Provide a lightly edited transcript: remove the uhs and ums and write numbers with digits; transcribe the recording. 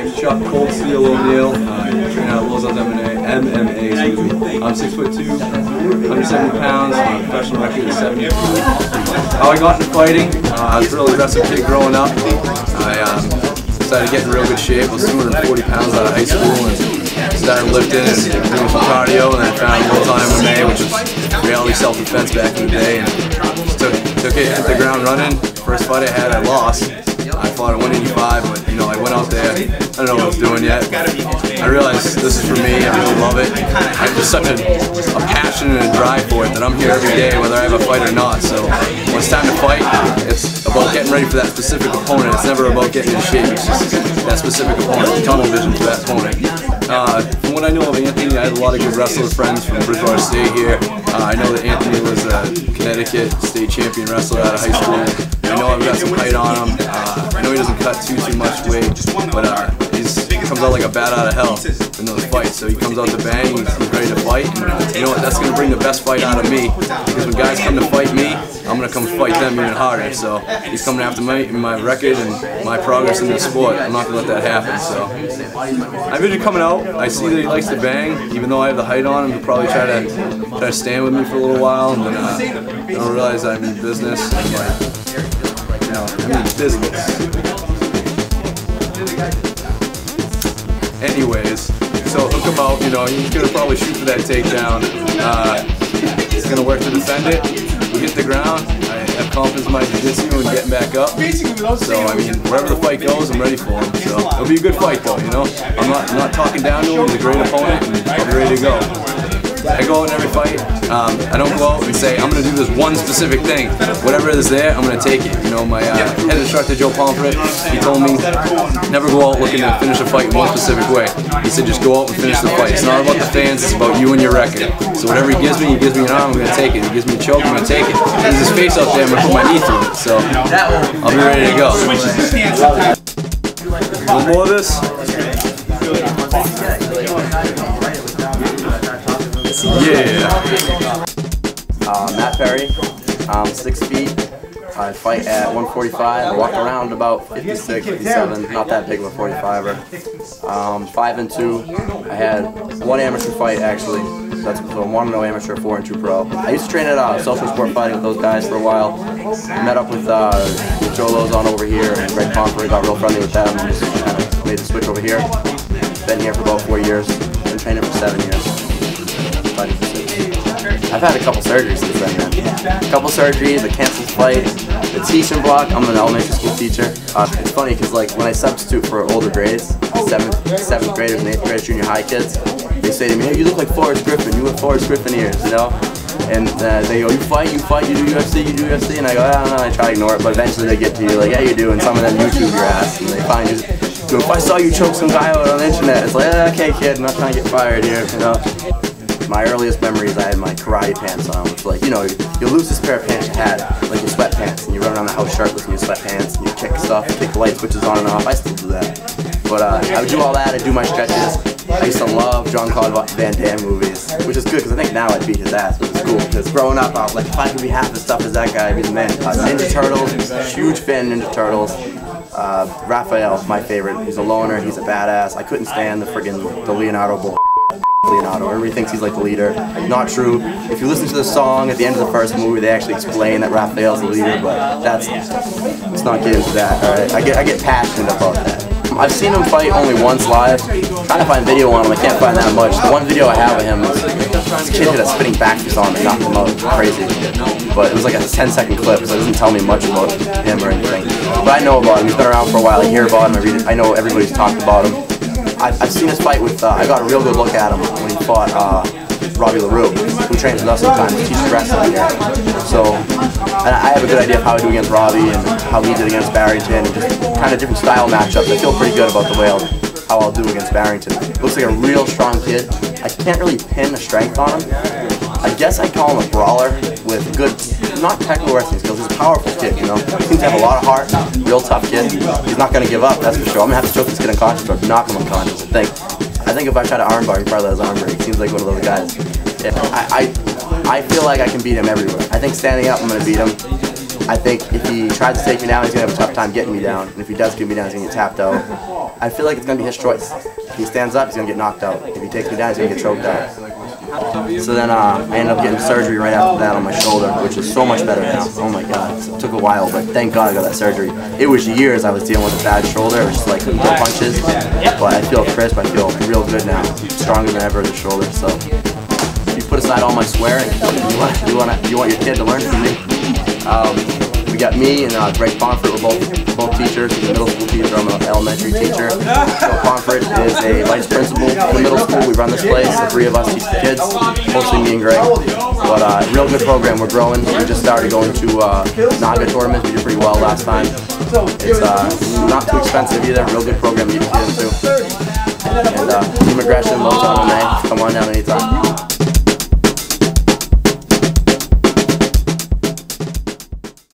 name's Chuck Cold Steel O'Neill. I train out of Los MMA, excuse me. I'm 6'2", 170 pounds. My professional record is 70. How I got into fighting, I was a real aggressive kid growing up. I decided to get in real good shape. I was 240 pounds out of high school and started lifting and doing some cardio, and then I found full-time MMA, which was reality self-defense back in the day, and just took it, hit the ground running. First fight I had, I lost. I fought at 185, but you know, I went out there, I don't know what I was doing yet. I realized this is for me, I really love it. I have just such a passion and a drive for it that I'm here every day whether I have a fight or not. So when it's time to fight, it's about getting ready for that specific opponent. It's never about getting in shape, it's just that specific opponent, tunnel vision for that opponent. From what I know of Anthony, I had a lot of good wrestler friends from Bridgewater State here. I know that Anthony was a Connecticut state champion wrestler out of high school. I know I've got some height on him. I know he doesn't cut too much weight, but he comes out like a bat out of hell in those fights. So he comes out to bang, he's ready to fight, and you know what, that's going to bring the best fight out of me, because when guys come to fight me, I'm going to come fight them even harder. So he's coming after my record and my progress in this sport. I'm not going to let that happen. So I envision coming out. I see that he likes to bang, even though I have the height on him. He'll probably try to stand with me for a little while, and then I'll realize I'm in business. I'm in business. Anyways, so hook him out, you know, he's going to probably shoot for that takedown. He's going to work to defend it. We hit the ground. I have confidence in my jiu-jitsu and getting back up. So, I mean, wherever the fight goes, I'm ready for him. So, it'll be a good fight though, you know. I'm not talking down to him. He's a great opponent, and I'll be ready to go. I go out in every fight. I don't go out and say, I'm going to do this one specific thing. Whatever is there, I'm going to take it. You know, my head instructor, Joe Pomfret, he told me, never go out looking to finish a fight in one specific way. He said, just go out and finish the fight. It's not about the fans, it's about you and your record. So whatever he gives me an arm, I'm going to take it. He gives me a choke, I'm going to take it. He gives his face out there, I'm going to put my knee through it. So I'll be ready to go. One more of this. Yeah. Matt Perry, 6 feet. I fight at 145. I walk around about 56, 57. Not that big of a 45er. 5-2. I had one amateur fight actually. That's so 1-0 amateur, 4-2 pro. I used to train at social sport fighting with those guys for a while. Met up with Joe Lozon over here and Greg Pomfret. Got real friendly with them and just kind of made the switch over here. Been here for about 4 years. Been training for 7 years. I've had a couple surgeries since then, man. A couple surgeries, a canceled fight, the teaching block. I'm an elementary school teacher. It's funny because like when I substitute for older grades, 7th graders and 8th graders, junior high kids, they say to me, hey, you look like Forrest Griffin. You have Forrest Griffin ears, you know? And they go, you fight, you do UFC, and I go, I don't know, I try to ignore it, but eventually they get to you, like, yeah, you do, and some of them YouTube your ass, and they find you. So if I saw you choke some guy out on the internet, it's like, okay, kid, I'm not trying to get fired here, you know? My earliest memories, I had my karate pants on, which, like, you know, you lose this pair of pants you had, like your sweatpants, and you run around the house shirtless in your sweatpants, and you kick stuff, you kick the light switches on and off. I still do that. But I would do all that, I'd do my stretches. I used to love Jean-Claude Van Damme movies, which is good, because I think now I'd beat his ass, but it's cool, because growing up, I was like, if I could be half the stuff as that guy, I'd be the man. Ninja Turtles, huge fan of Ninja Turtles. Raphael, my favorite. He's a loner, he's a badass. I couldn't stand the Leonardo bull. Leonardo. Everybody thinks he's like the leader. Not true. If you listen to the song at the end of the first movie, they actually explain that Raphael's the leader, but let's not get into that, alright? I get passionate about that. I've seen him fight only once live. Trying to find video on him, I can't find that much. The one video I have of him is this kid hit a spinning back fist on him and knocked him out. Crazy. But it was like a 10-second clip, so it doesn't tell me much about him or anything. But I know about him. He's been around for a while. I hear about him, I read it. I know everybody's talked about him. I've seen his fight with, I got a real good look at him when he fought Robbie LaRue, who trains with us sometimes. He teaches wrestling here. So, and I have a good idea of how I do against Robbie and how he did against Barrington, and just kind of different style matchups. I feel pretty good about the way how I'll do against Barrington. Looks like a real strong kid. I can't really pin a strength on him. I guess I'd call him a brawler with good, not technical wrestling skills. He's a powerful kid, you know. He seems to have a lot of heart, real tough kid. He's not going to give up, that's for sure. I'm going to have to choke this kid unconscious or knock him unconscious, I think if I try to armbar, he probably let his arm break. He seems like one of those guys. Yeah, I feel like I can beat him everywhere. I think standing up, I'm going to beat him. I think if he tries to take me down, he's going to have a tough time getting me down. And if he does get me down, he's going to get tapped out. I feel like it's going to be his choice. If he stands up, he's going to get knocked out. If he takes me down, he's going to get choked out. So then I ended up getting surgery right after that on my shoulder, which is so much better now. Oh my God, it took a while, but thank God I got that surgery. It was years I was dealing with a bad shoulder. It was just like couldn't throw punches, but I feel crisp. I feel real good now, stronger than ever in the shoulder. So if you put aside all my swearing, you want your kid to learn from me. We got me and Greg Pomfret. We're both teachers. He's a middle school teacher. I'm an elementary teacher. So Pomfret is a vice principal in the middle school. We run this place. The three of us teach the kids, mostly me and Greg. But real good program. We're growing. We just started going to Naga tournaments. We did pretty well last time. It's not too expensive either. Real good program you can get into. And Team Aggression, Lombardo, come on down anytime.